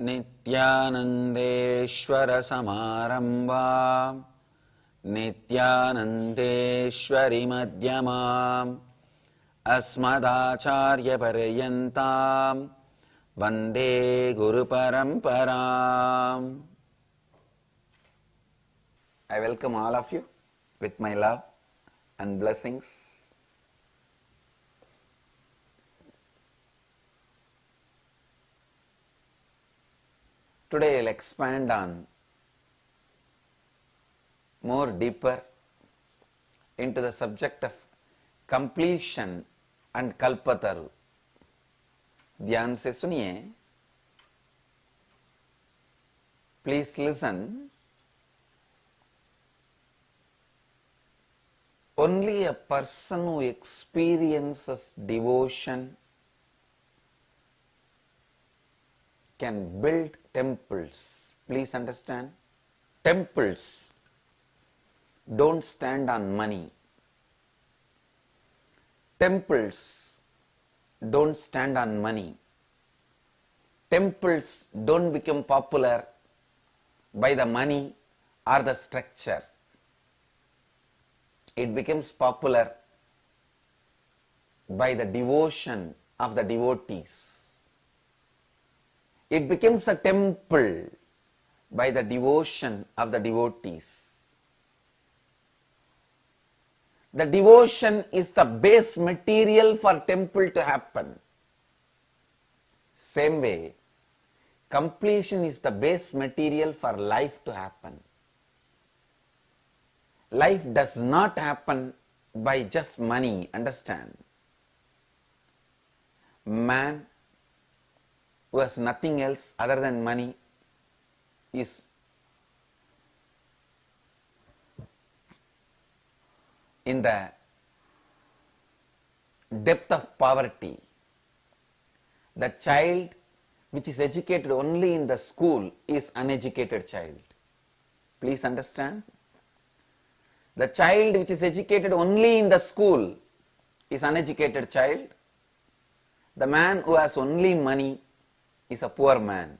नित्यानन्देश्वर समारम्भाम् नित्यानन्देश्वरि मध्यमाम् अस्मदाचार्यपर्यन्ताम् वन्दे गुरुपरम्पराम्. I welcome all of you with my love and blessings. Today I will expand on more deeper into the subject of completion and kalpataru. ध्यान से सुनिए. Please listen. Only a person who experiences devotion can build temples. Please understand. Temples don't stand on money. Temples don't stand on money. Temples don't become popular by the money or the structure. It becomes popular by the devotion of the devotees. It becomes a temple by the devotion of the devotees. The devotion is the base material for temple to happen. Same way, completion is the base material for life to happen. Life does not happen by just money, understand. Man who has nothing else other than money is in the depth of poverty. The child which is educated only in the school is uneducated child. Please understand. The child which is educated only in the school is uneducated child. The man who has only money is a poor man.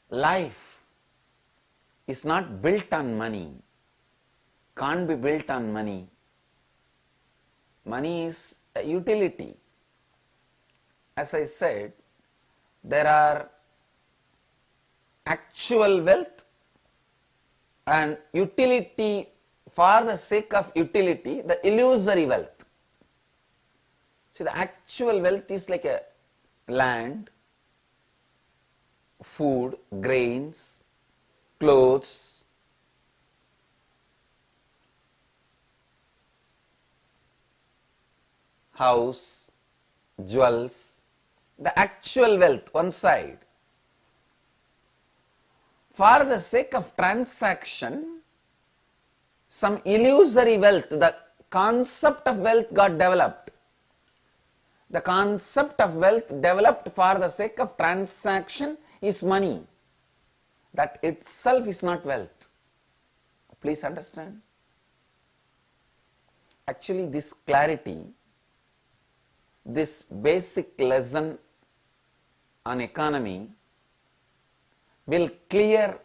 Life is not built on money, can't be built on money. Money is a utility. As I said, there are actual wealth and utility for the sake of utility, the illusory wealth. See, the actual wealth is like a land, food, grains, clothes, house, jewels, the actual wealth one side. For the sake of transaction, some illusory wealth, the concept of wealth got developed. The concept of wealth developed for the sake of transaction is money. That itself is not wealth. Please understand. Actually, this clarity, this basic lesson on economy will clear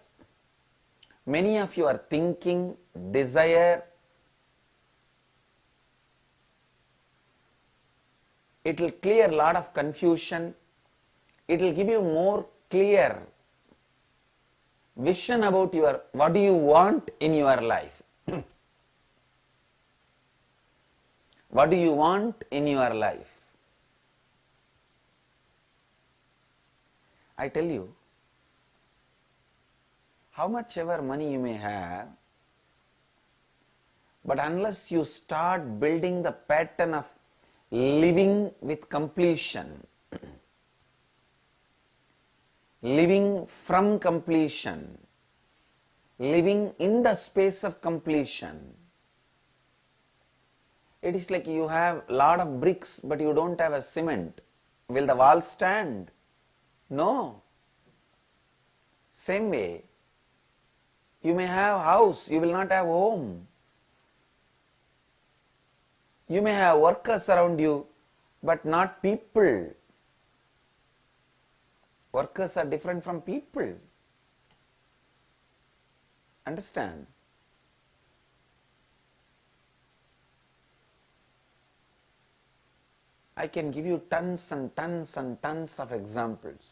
many of your thinking, desire. It will clear a lot of confusion. It will give you more clear vision about what do you want in your life. What do you want in your life? I tell you, how much ever money you may have, but unless you start building the pattern of living with completion, living from completion, living in the space of completion, it is like you have a lot of bricks but you don't have a cement. Will the wall stand? No. Same way, you may have house, you will not have home. You may have workers around you, but not people. Workers are different from people. Understand? I can give you tons and tons and tons of examples.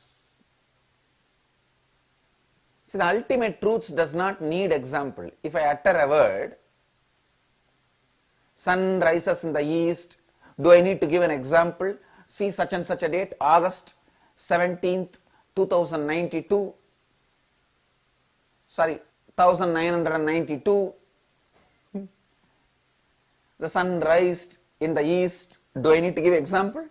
See, the ultimate truths does not need example. If I utter a word, sun rises in the east, do I need to give an example? See such and such a date, August 17th, 2092. Sorry, 1992. The sun rised in the east. Do I need to give example?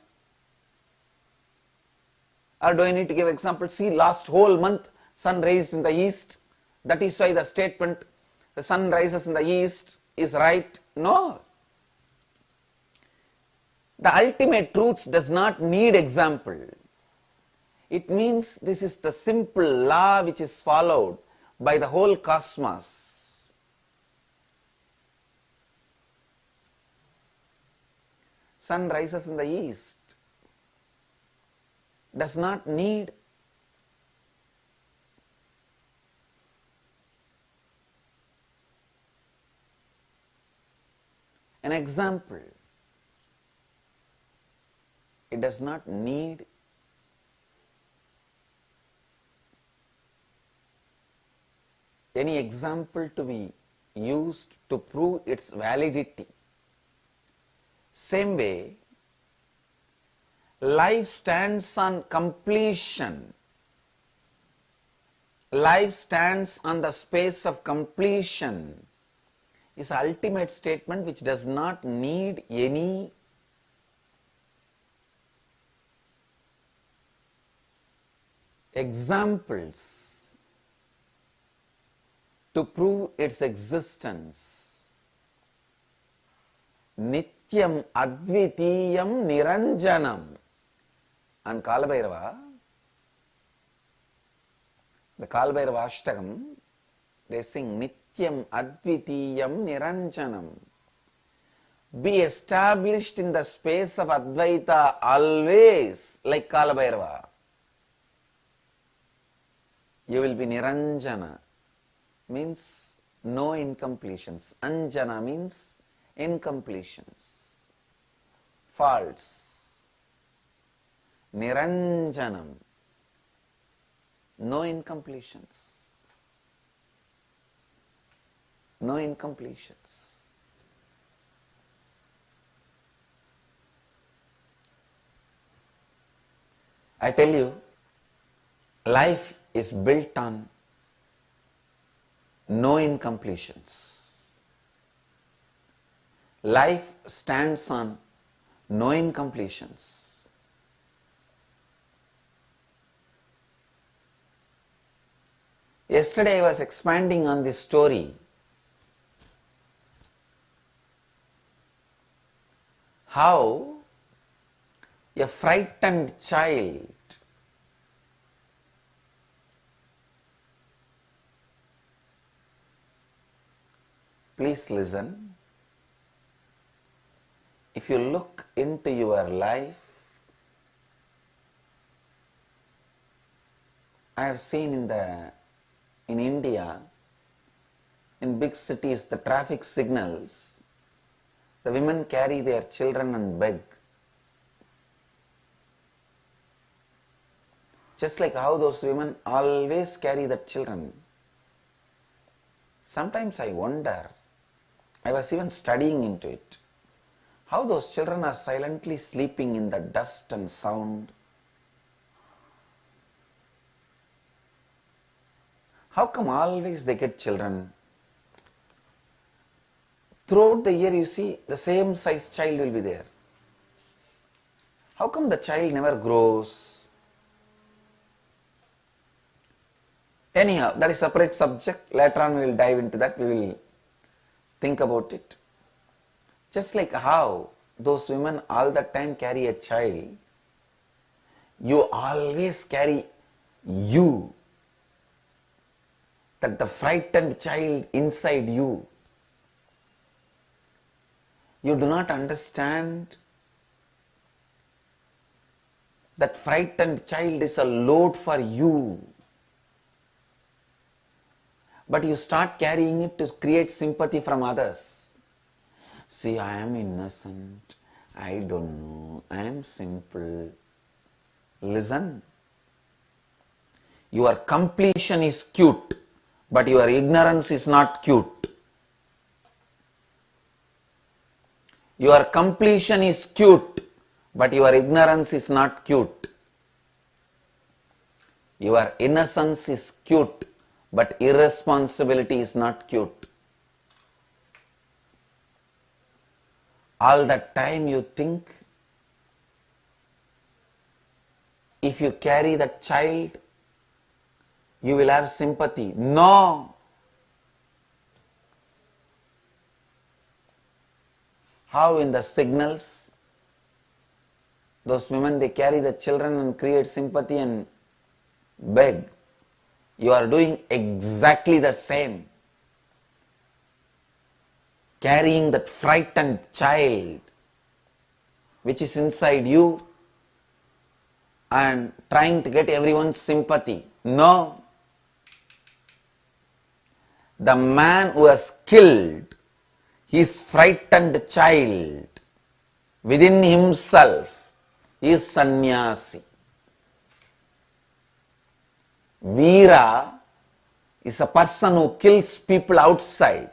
Or do I need to give example? See, last whole month, sun raised in the east. That is why the statement, the sun rises in the east, is right. No. The ultimate truths does not need example. It means this is the simple law which is followed by the whole cosmos. Sun rises in the east. Does not need an example. It does not need any example to be used to prove its validity. Same way, life stands on completion. Life stands on the space of completion is the ultimate statement which does not need any examples to prove its existence. Nityam Advitiyam Niranjanam. And Kalabhairava, the Kalabhairava Ashtakam, they sing Nityam Advitiyam Niranjanam. Be established in the space of Advaita always, like Kalabhairava. You will be Niranjana, means no incompletions. Anjana means incompletions, faults. Niranjanam, no incompletions. No incompletions. I tell you, life is built on no incompletions. Life stands on no incompletions. Yesterday I was expanding on this story. How a frightened child please listen. If you look into your life, I have seen in India, in big cities, the traffic signals, the women carry their children and beg. Just like how those women always carry the children. Sometimes I wonder, I was even studying into it, how those children are silently sleeping in the dust and sound. How come always they get children? Throughout the year you see the same size child will be there. How come the child never grows? Anyhow, that is a separate subject. Later on we will dive into that. We will think about it. Just like how those women all the time carry a child, you always carry you, that the frightened child inside you. You do not understand That frightened child is a load for you. But you start carrying it to create sympathy from others. See, I am innocent. I don't know. I am simple. Listen. Your completion is cute, but your ignorance is not cute. Your completion is cute, but your ignorance is not cute. Your innocence is cute, but irresponsibility is not cute. All the time you think, if you carry that child, you will have sympathy. No. How in the signals, those women, they carry the children and create sympathy and beg. You are doing exactly the same. Carrying that frightened child which is inside you and trying to get everyone's sympathy. No. The man who has killed his frightened child within himself is sannyasi. Veera is a person who kills people outside.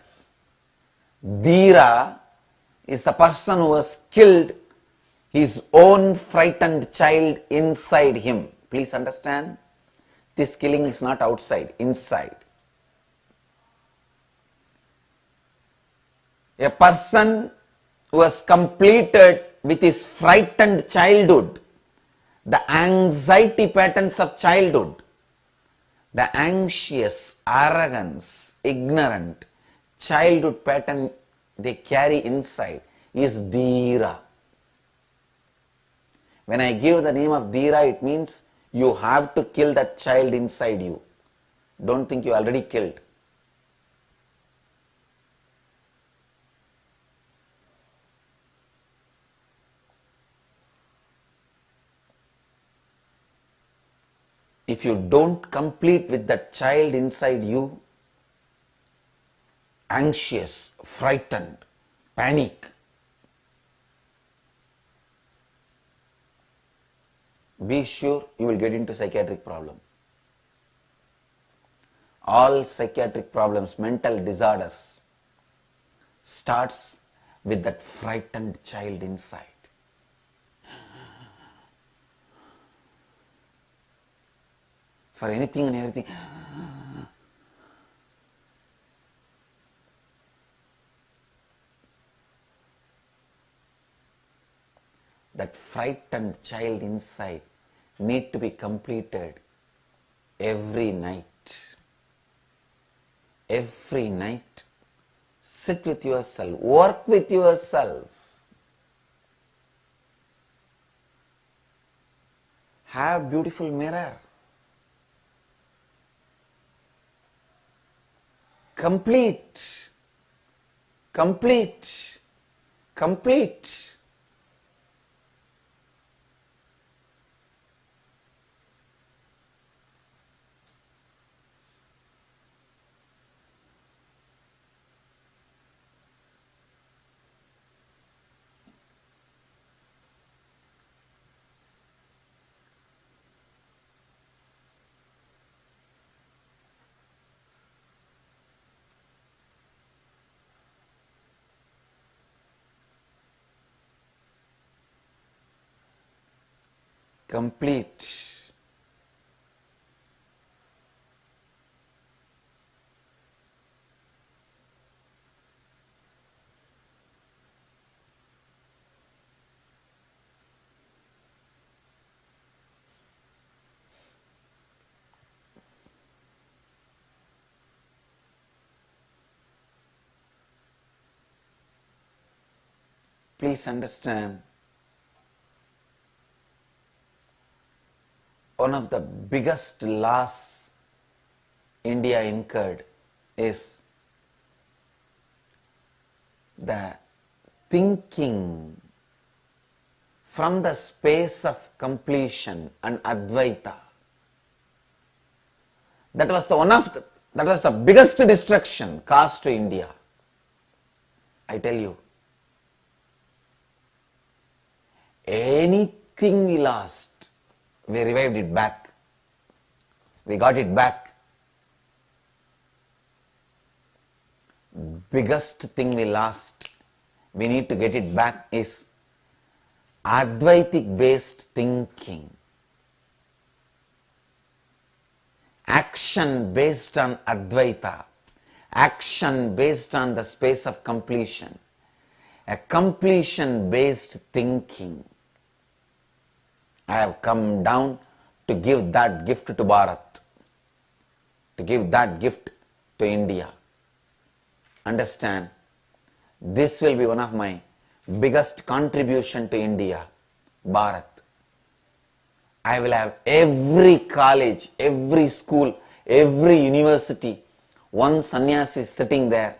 Dhira is the person who has killed his own frightened child inside him. Please understand, this killing is not outside, inside. A person who has completed with his frightened childhood the anxiety patterns of childhood, the anxious, arrogance, ignorant childhood pattern they carry inside is Dhira. When I give the name of Dhira, it means you have to kill that child inside you. Don't think you already killed. If you don't complete with that child inside you, anxious, frightened, panic, be sure you will get into psychiatric problem. All psychiatric problems, mental disorders, starts with that frightened child inside. For anything and everything. That frightened child inside need to be completed every night. Every night. Sit with yourself. Work with yourself. Have beautiful mirror. Complete. Complete. Complete. Complete. Please understand, one of the biggest loss India incurred is the thinking from the space of completion and Advaita. That was the biggest destruction caused to India. I tell you, anything we lost, we revived it back. We got it back. Biggest thing we lost, we need to get it back, is Advaitic based thinking. Action based on Advaita. Action based on the space of completion. A completion based thinking. I have come down to give that gift to Bharat. To give that gift to India. Understand, this will be one of my biggest contribution to India, Bharat. I will have every college, every school, every university, one sannyasi sitting there.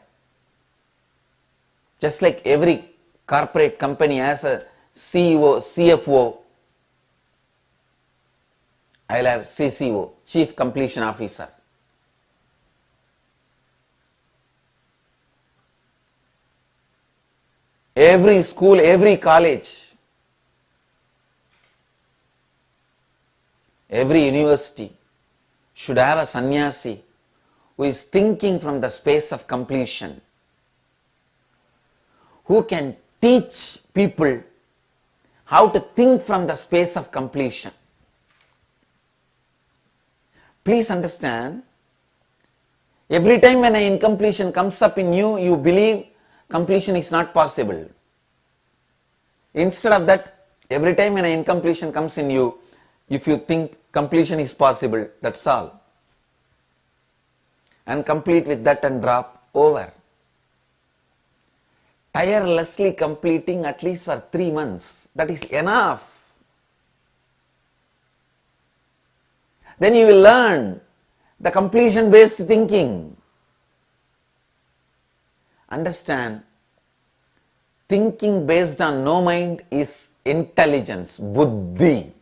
Just like every corporate company has a CEO, CFO, I will have CCO, Chief Completion Officer. Every school, every college, every university should have a sannyasi who is thinking from the space of completion, who can teach people how to think from the space of completion. Please understand, every time when an incompletion comes up in you, you believe completion is not possible. Instead of that, every time when an incompletion comes in you, if you think completion is possible, that's all. And complete with that and drop over. Tirelessly completing at least for 3 months, that is enough. Then you will learn the completion based thinking. Understand, thinking based on no mind is intelligence, buddhi.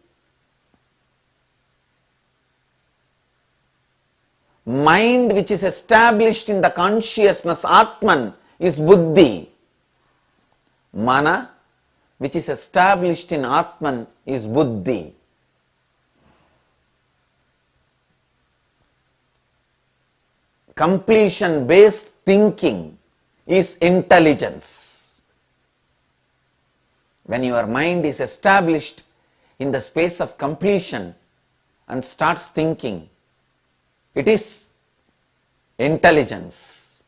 Mind which is established in the consciousness, Atman, is buddhi. Mana, which is established in Atman, is buddhi. Completion based thinking is intelligence. When your mind is established in the space of completion and starts thinking, it is intelligence.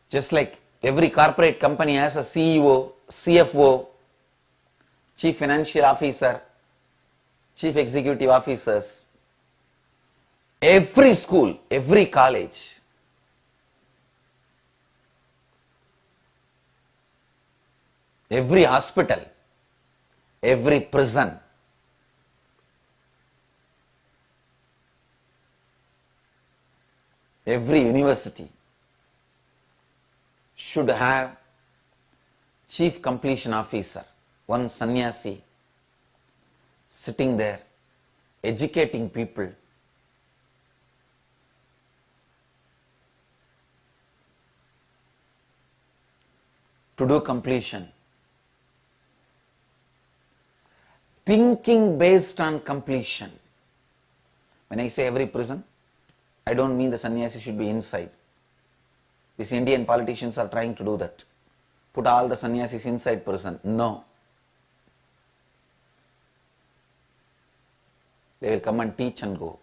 Just like every corporate company has a CEO, CFO, Chief Financial Officer, Chief Executive Officers, every school, every college, every hospital, every prison, every university should have Chief Completion Officer, one sannyasi sitting there educating people. To do completion. Thinking based on completion. When I say every prison, I don't mean the sannyasi should be inside. These Indian politicians are trying to do that. Put all the sannyasis inside prison. No. They will come and teach and go.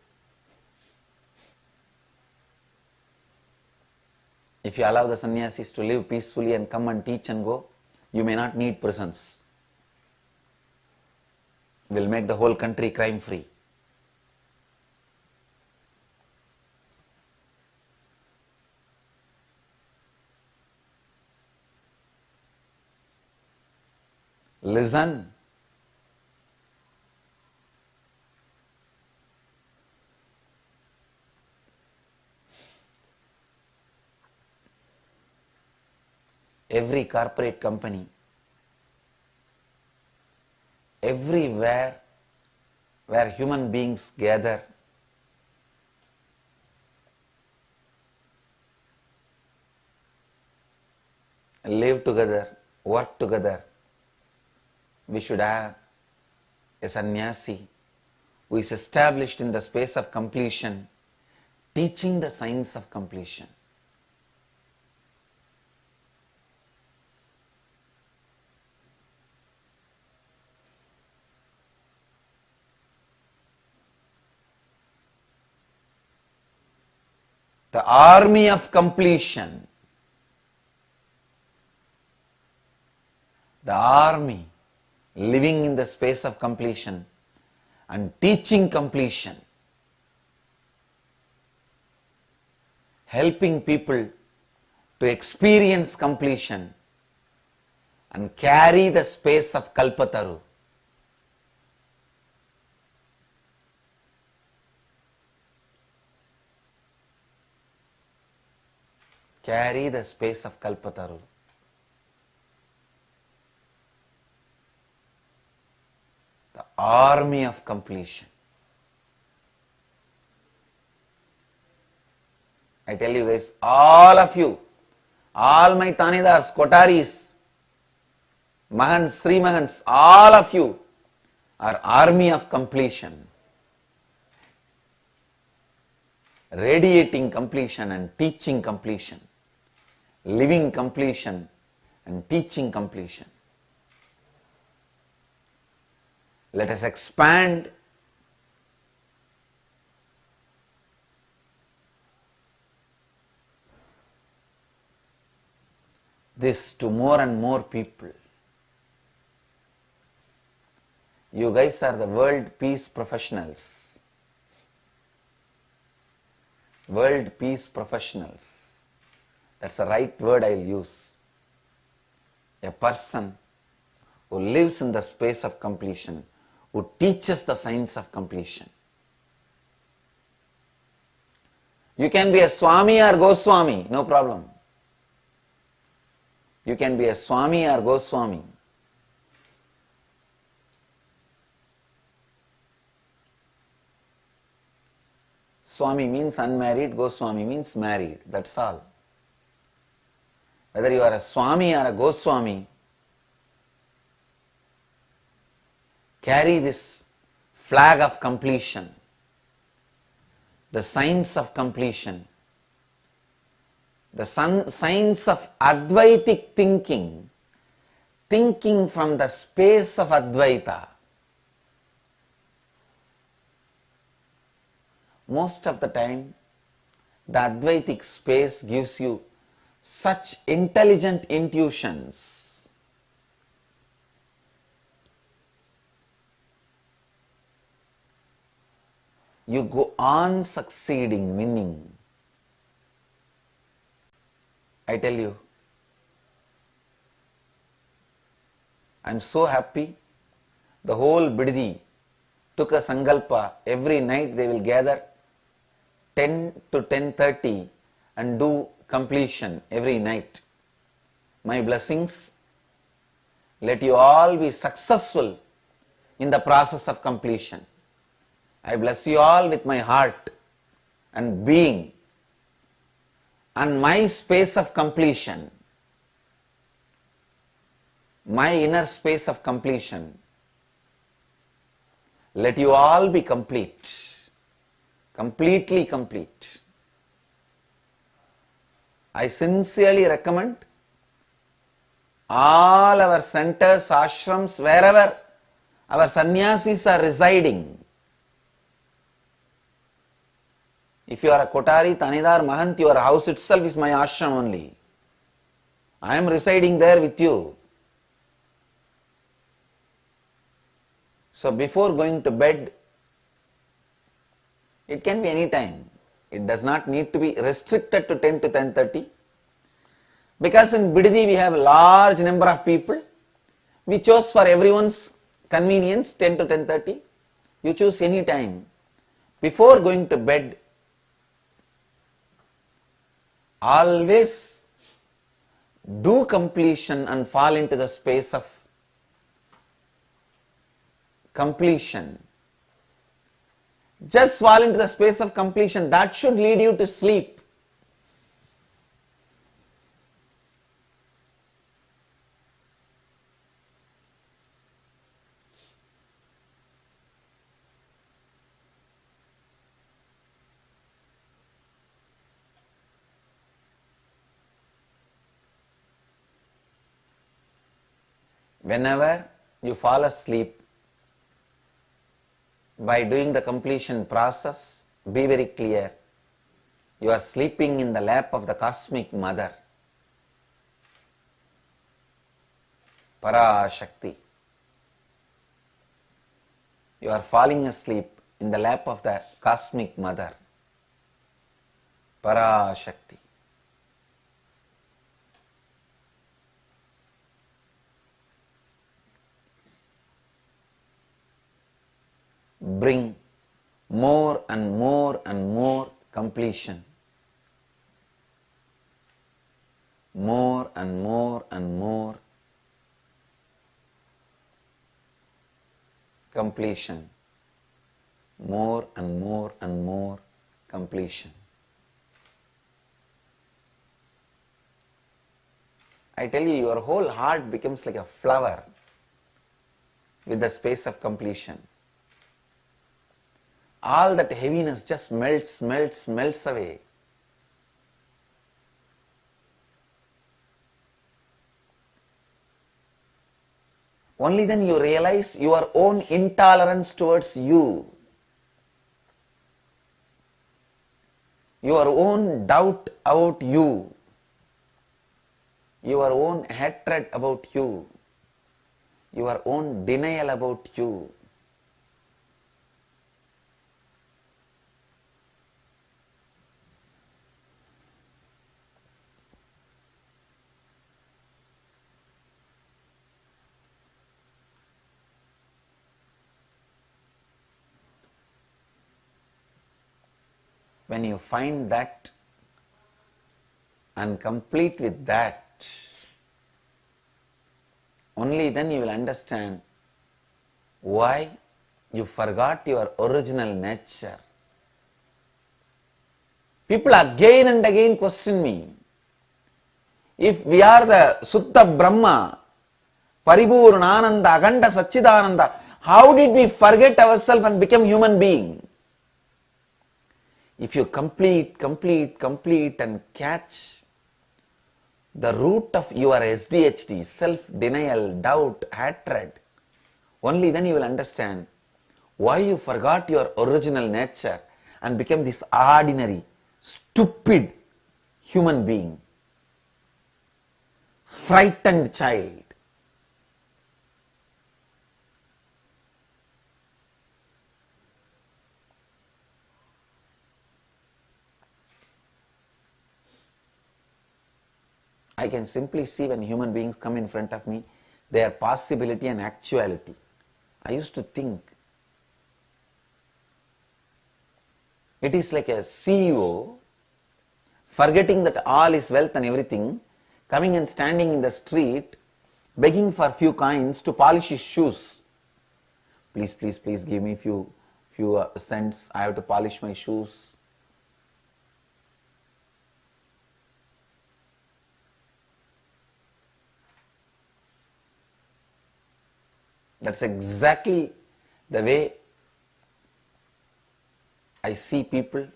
If you allow the sannyasis to live peacefully and come and teach and go, you may not need prisons. Will make the whole country crime free. Listen. every corporate company, everywhere where human beings gather, live together, work together, we should have a sannyasi who is established in the space of completion, teaching the science of completion. The army of completion. The army living in the space of completion and teaching completion, helping people to experience completion and carry the space of Kalpataru. Carry the space of Kalpataru. The army of completion. I tell you guys, all of you, all my Tanidars, Kotaris, Mahans, Sri Mahans, all of you are army of completion. Radiating completion and teaching completion. Living completion and teaching completion. Let us expand this to more and more people. You guys are the world peace professionals. World peace professionals. That's the right word I'll use. A person who lives in the space of completion, who teaches the science of completion. You can be a Swami or Goswami, no problem. You can be a Swami or Goswami. Swami means unmarried, Goswami means married, that's all. Whether you are a Swami or a Goswami, carry this flag of completion, the science of completion, the science of Advaitic thinking, thinking from the space of Advaita. Most of the time, the Advaitic space gives you such intelligent intuitions. You go on succeeding, winning. I tell you, I'm so happy. The whole Biddi took a sankalpa. Every night they will gather 10 to 10:30 and do completion every night. My blessings, let you all be successful in the process of completion. I bless you all with my heart and being and my space of completion, my inner space of completion. Let you all be complete, completely complete. I sincerely recommend all our centers, ashrams, wherever our sannyasis are residing. If you are a Kotari, Tanidar, Mahant, your house itself is my ashram only. I am residing there with you. So before going to bed, it can be any time. It does not need to be restricted to 10 to 10:30. Because in Biddi we have a large number of people. We chose for everyone's convenience 10 to 10:30. You choose any time. Before going to bed, always Do completion and fall into the space of completion. Just fall into the space of completion. That should lead you to sleep. Whenever you fall asleep by doing the completion process, be very clear. You are sleeping in the lap of the cosmic mother, Parashakti. You are falling asleep in the lap of the cosmic mother, Parashakti. Bring more and more and more completion. More and more and more completion. More and more and more completion. I tell you, your whole heart becomes like a flower with the space of completion. All that heaviness just melts away. Only then you realize your own intolerance towards you, your own doubt about you, your own hatred about you, your own denial about you. When you find that and complete with that, only then you will understand why you forgot your original nature. People again and again question me, if we are the Suddha Brahma, Paripurnananda, Akhanda Satchidananda, how did we forget ourselves and become human being? If you complete and catch the root of your SDHD, self-denial, doubt, hatred, only then you will understand why you forgot your original nature and became this ordinary, stupid human being, frightened child. I can simply see when human beings come in front of me, their possibility and actuality. I used to think it is like a CEO forgetting that all is wealth and everything, coming and standing in the street, begging for few coins to polish his shoes. Please give me few cents. I have to polish my shoes. That's exactly the way I see people.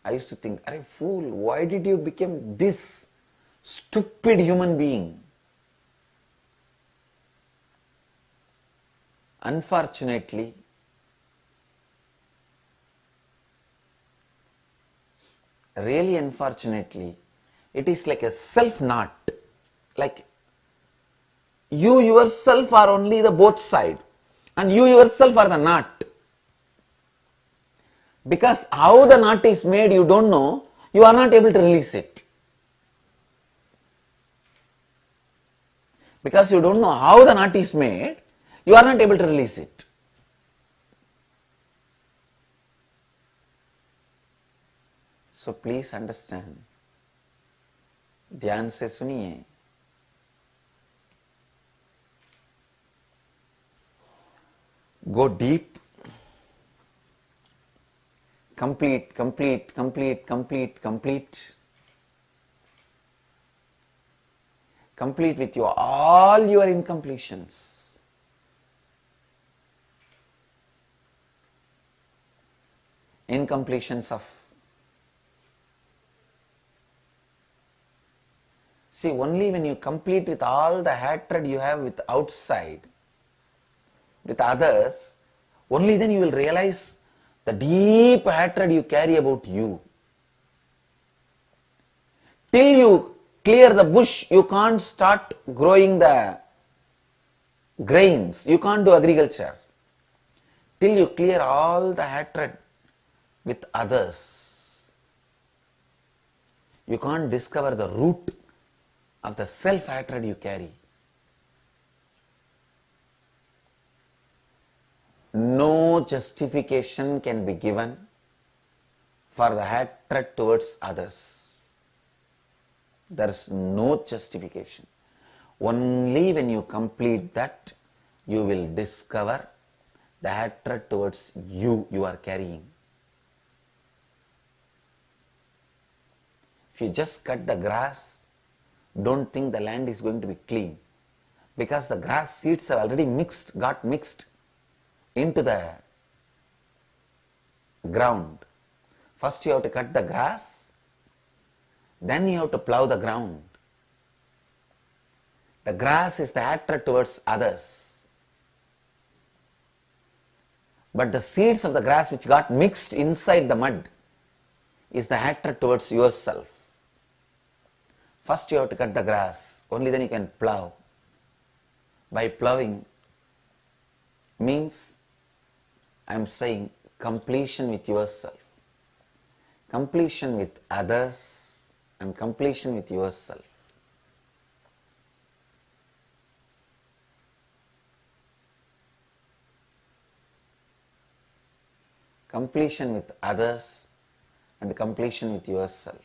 I used to think, "Arey fool, why did you become this stupid human being?" Unfortunately, really unfortunately, it is like a self knot. Like you yourself are only the both side and you yourself are the knot. Because how the knot is made you don't know, you are not able to release it. Because you don't know how the knot is made, you are not able to release it. So please understand, ध्यान से सुनिए. Go deep. Complete, complete, complete, complete, complete. Complete with all your incompletions. Incompletions of. See, only when you complete with all the hatred you have with outside, with others, only then you will realize the deep hatred you carry about you. Till you clear the bush, you can't start growing the grains. You can't do agriculture. Till you clear all the hatred with others, you can't discover the root of the self-hatred you carry. No justification can be given for the hatred towards others. There is no justification. Only when you complete that, you will discover the hatred towards you are carrying. If you just cut the grass, don't think the land is going to be clean, because the grass seeds have already got mixed into the ground. First you have to cut the grass, then you have to plow the ground. The grass is the hatred towards others, but the seeds of the grass which got mixed inside the mud is the hatred towards yourself. First you have to cut the grass, only then you can plow. By plowing means, I am saying, completion with yourself, completion with others, and completion with yourself. Completion with others and completion with yourself.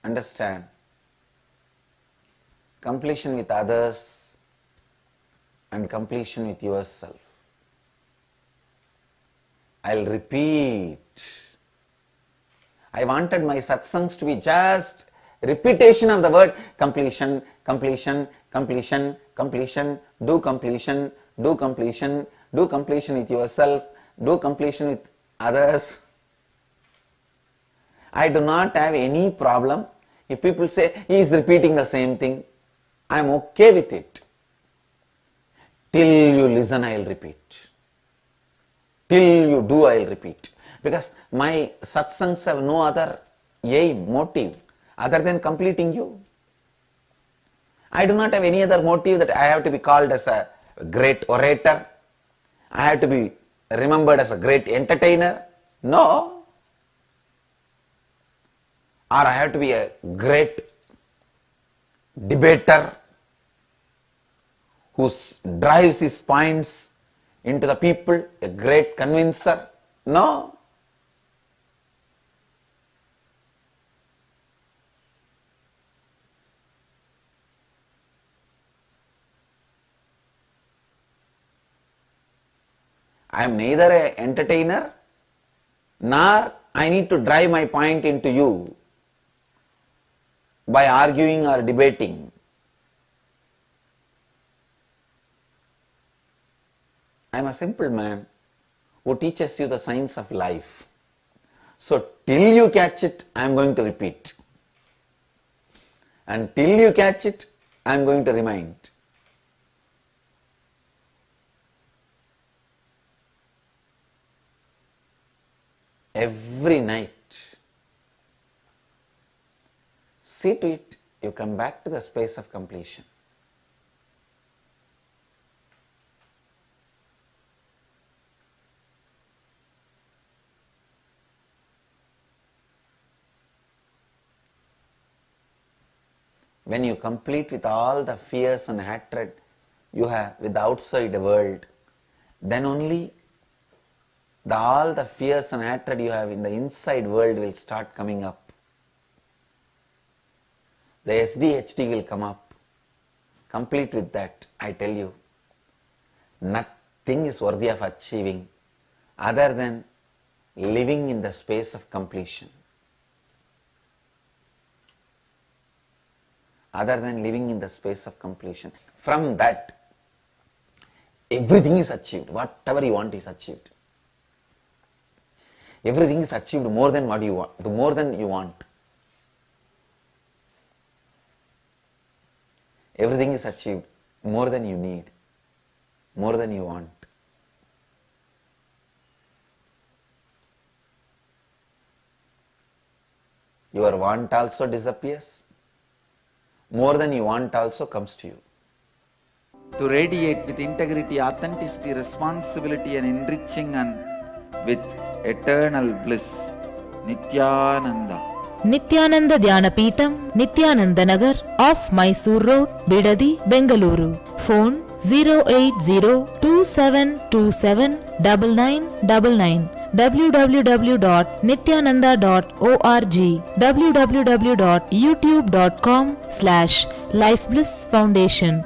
Understand? Completion with others and completion with yourself. I'll repeat. I wanted my satsangs to be just repetition of the word completion, completion, completion, completion, do completion, do completion, do completion with yourself, do completion with others. I do not have any problem if people say he is repeating the same thing. I am okay with it. Till you listen, I will repeat. Till you do, I will repeat. Because my satsangs have no other aim, motive, other than completing you. I do not have any other motive that I have to be called as a great orator. I have to be remembered as a great entertainer. No. Or I have to be a great debater who drives his points into the people, a great convincer. No. I am neither an entertainer nor I need to drive my point into you by arguing or debating. I am a simple man who teaches you the science of life. So till you catch it, I am going to repeat. And till you catch it, I am going to remind. Every night, see to it, you come back to the space of completion. When you complete with all the fears and hatred you have with the outside world, then only all the fears and hatred you have in the inside world will start coming up. The SDHD will come up. Complete with that, I tell you, nothing is worthy of achieving other than living in the space of completion. Other than living in the space of completion. From that, everything is achieved. Whatever you want is achieved. Everything is achieved more than what you want, the more than you want. Everything is achieved more than you need, more than you want. Your want also disappears. More than you want also comes to you. To radiate with integrity, authenticity, responsibility and enriching and with eternal bliss. Nityananda. Nityananda Dhyanapitham, Nityananda Nagar, off Mysore Road, Bidadi, Bengaluru. Phone 08027279999. www.nityananda.org. www.youtube.com/Life Bliss Foundation.